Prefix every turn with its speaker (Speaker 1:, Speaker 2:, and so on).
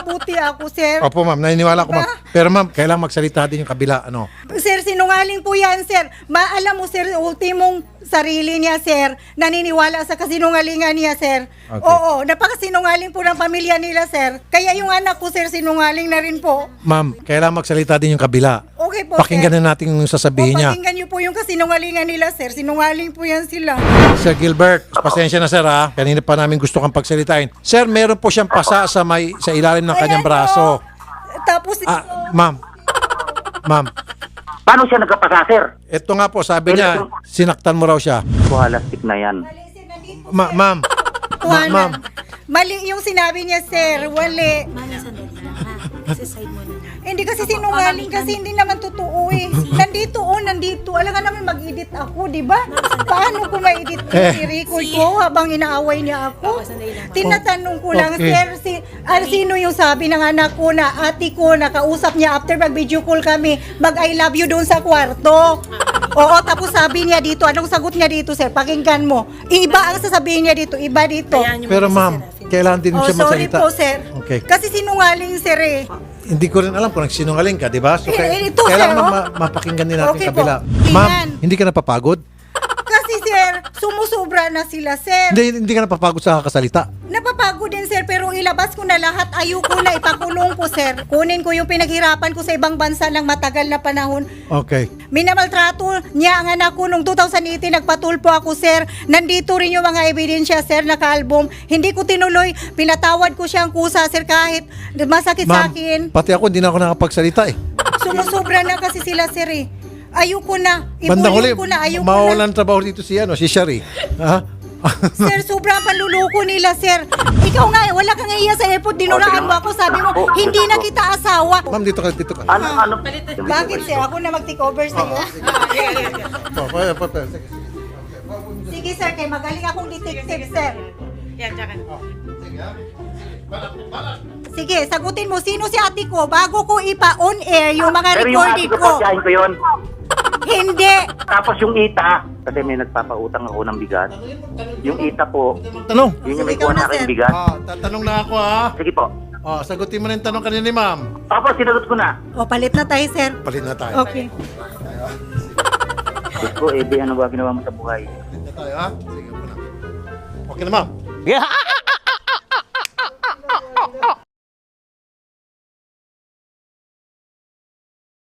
Speaker 1: maputi ako, sir.
Speaker 2: Opo, ma'am. Naniniwala ko, ma'am. Pero, ma'am, kailangan magsalita din yung kabila. Ano?
Speaker 1: Sir, sinungaling po yan, sir. Maalam mo, sir, ultimong sarili niya, sir. Naniniwala sa kasinungalingan niya, sir.
Speaker 2: Okay.
Speaker 1: Oo, napakasinungaling po ng pamilya nila, sir. Kaya yung anak ko, sir, sinungaling na rin po.
Speaker 2: Ma'am, kailangan magsalita din yung kabila.
Speaker 1: Okay po,
Speaker 2: Pakinggan
Speaker 1: sir.
Speaker 2: na natin yung sasabihin niya.
Speaker 1: Pakinggan niyo po yung kasinungalingan nila, sir. Sinungaling po yan sila.
Speaker 2: Sir Gilbert, pasensya na sir ha. Kanina pa namin gusto kang pagsalitain. Sir, meron po siyang pasa sa ilalim ng kanyang
Speaker 1: Ayan,
Speaker 2: braso.
Speaker 1: oh. Tapos,
Speaker 2: Ma'am. Ma'am.
Speaker 3: Paano siya nagkapasa, sir?
Speaker 2: Ito nga po, sabi niya, sinaktan mo raw siya.
Speaker 3: Buhalastik na yan.
Speaker 2: Ma'am.
Speaker 1: Juana,
Speaker 2: Ma'am.
Speaker 1: mali yung sinabi niya, sir. Wali.
Speaker 4: Mana, sandali lang ha. Kasi side mo na.
Speaker 1: Hindi kasi sinungaling kasi hindi naman totoo eh. Nandito. Alam ka naman mag-edit ako, di ba? Paano ko ma-edit i-record ko habang inaaway niya ako?
Speaker 4: Sandali lang.
Speaker 1: Tinatanong ko lang,
Speaker 2: Okay.
Speaker 1: sir, sino yung sabi ng anak ko na ate ko, nakausap niya after mag-video call kami, mag-I love you doon sa kwarto. Oo, tapos sabi niya dito, anong sagot niya dito, sir? Pakinggan mo. Iba ang sasabihin niya dito, iba dito.
Speaker 4: Kaya niyo
Speaker 2: Pero
Speaker 4: muna si
Speaker 2: ma'am,
Speaker 4: Serafin.
Speaker 2: kailangan din
Speaker 1: Oh,
Speaker 2: siya
Speaker 1: sorry
Speaker 2: magsalita.
Speaker 1: po, sir.
Speaker 2: Okay.
Speaker 1: Kasi sinungaling, sir eh.
Speaker 2: Hindi ko rin alam kung nagsinungaling ka, di ba? So,
Speaker 1: Ito,
Speaker 2: kailangan
Speaker 1: sir, oh.
Speaker 2: mapakinggan din natin
Speaker 1: Okay
Speaker 2: kabila.
Speaker 1: po.
Speaker 2: Ma'am,
Speaker 1: Tingnan.
Speaker 2: hindi ka napapagod?
Speaker 1: Kasi, sir, sumusubra na sila, sir.
Speaker 2: Hindi ka napapagod sa kakasalita?
Speaker 1: Napapagod din, sir, pero ilabas ko na lahat. Ayoko na ipakulong ko, sir. Kunin ko yung pinaghirapan ko sa ibang bansa ng matagal na panahon.
Speaker 2: Okay.
Speaker 1: Minamaltrato niya ang anak ko nung 2018, nagpatulpo ako, sir. Nandito rin yung mga ebidensya, sir, naka-album. Hindi ko tinuloy, pinatawad ko siyang kusa, sir, kahit masakit sa
Speaker 2: Ma'am,
Speaker 1: akin.
Speaker 2: pati ako hindi na ako nakapagsalita eh.
Speaker 1: Sumusubra na kasi sila, sir, eh. Ayoko na.
Speaker 2: Bandang huli,
Speaker 1: Ibulong ko na, ayoko na.
Speaker 2: mawawalan ng trabaho dito si Shari. Ha?
Speaker 1: Sir, sobrang panluloko nila, sir. Ikaw nga, wala kang iya sa airport, dinuraan mo ako, sabi mo, hindi na kita asawa.
Speaker 2: Ma'am, dito ka.
Speaker 3: Ano?
Speaker 1: Bakit, sir? Ako na mag-take over sa'yo. Sige, sir, kay magaling akong detective, sir.
Speaker 4: Yan, tsaka.
Speaker 1: Sige, sagutin mo, sino si ate ko bago ko ipa-on air yung mga
Speaker 3: Pero yung ate
Speaker 1: recording
Speaker 3: ko,
Speaker 1: ko?
Speaker 3: patyahin ko yun.
Speaker 1: Hindi.
Speaker 3: Tapos yung ita, kasi may nagpapautang ako ng bigas. Yung ita po,
Speaker 2: Tanong.
Speaker 3: yun yung may
Speaker 1: Ikaw
Speaker 3: kuha
Speaker 1: na,
Speaker 3: sa akin
Speaker 1: sir.
Speaker 3: bigas.
Speaker 2: Tatanong na ako ha.
Speaker 3: Sige po.
Speaker 2: Sagutin mo na yung tanong kanina ni ma'am.
Speaker 3: Tapos sinagot ko na.
Speaker 1: O, palit na tayo, sir.
Speaker 2: Palit na tayo.
Speaker 1: Okay.
Speaker 3: Diyos ko, Ebe, ano ba ginawa mo sa buhay?
Speaker 2: Palit na tayo ha. Sige po na. Okay na ma'am.